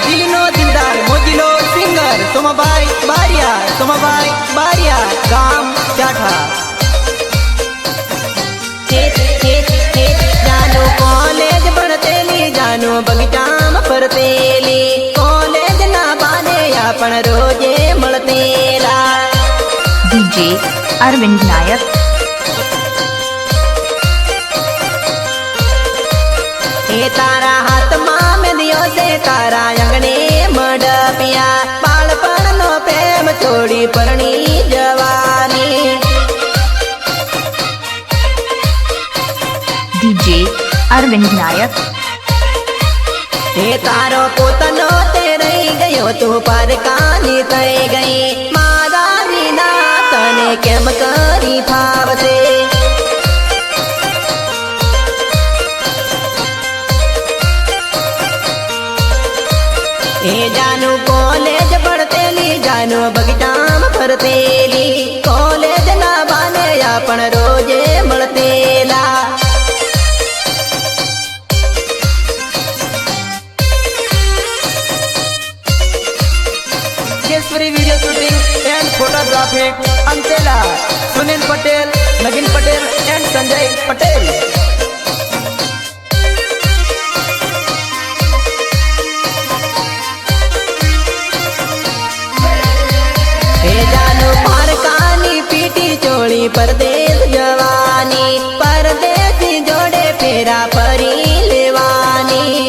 દિલનો દિલદાર મોજીલો singer Somabhai Bariya ગામ જાઠા જાનો college ભણતેલી જાનો બગીચામાં ફરતેલી college ના બાને આપણ રોજે મળતેલા DJ Arvind Nayak એ તારા હાથમાં મેંદિયો છે તારા અંગણે મડપિયા બાળપણનો પ્રેમ છોડી પરણી જવાની DJ Arvind Nayak એ તારો પોતાનો તે રહી ગયો તું પરકાની થઈ ગઈ મારા વિના તને કેમ કરી ફાવશે એ જાનું કોલેજ ભણતેલી જાનું બગીચામાં ફરતેલી કોલેજ ના બાને આપણ રોજે મળતેલા Kesari video shooting and photography અંતેલા સુનિલ પટેલ નગીન પટેલ એન્ડ સંજય પટેલ ચોળી પરદેશ જવાની પરદેશી જોડે ફેરા ફરી લેવાની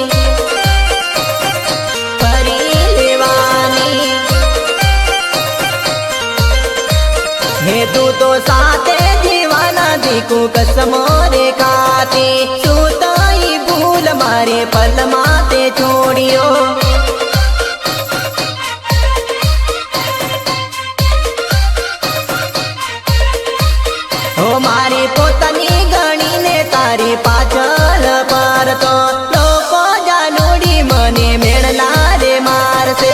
હે તું તો સાથે જીવાના દીકુ કસમો રે ખાતી તું તો ઈ ભૂલ મારે પલમાં તે છોડ્યો મારી પોતાની ગણીને તારી પાછળ પરતો લોકો જાનુડી મને મેળના રે મારશે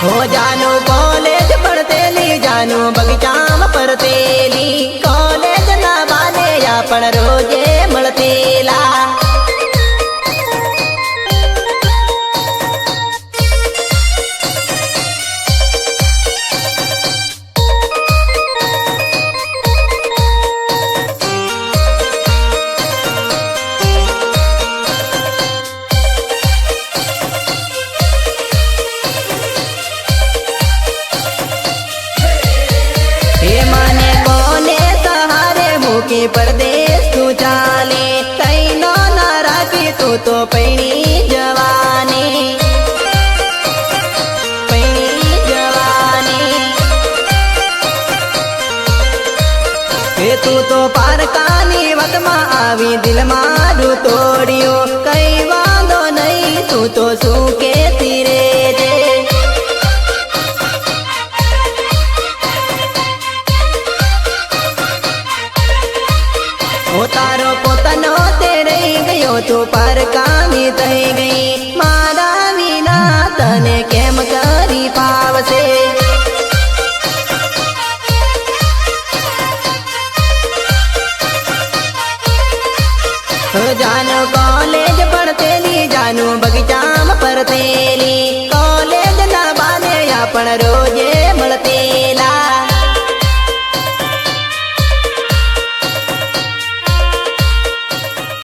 હો જાનું કોલેજ ભણતેલી જાનું બગીચામાં ફરતેલી કોલેજ ના બાને આપણ રોજે મળતેલા પરદેશ તું ચાલે કઈ નો ના રાખી તું તો પૈણી જવાની હે તું તો પારકાની વતમાં આવી દિલ મારું તોડ્યું કઈ વાંધો નહીં તું તો શું કેતી રેજે તારો પોતાનો તે રહી ગયો તું પરકાની થઈ ગઈ મારા વિના તને કેમ કરી ફાવશે જાનો કોલેજ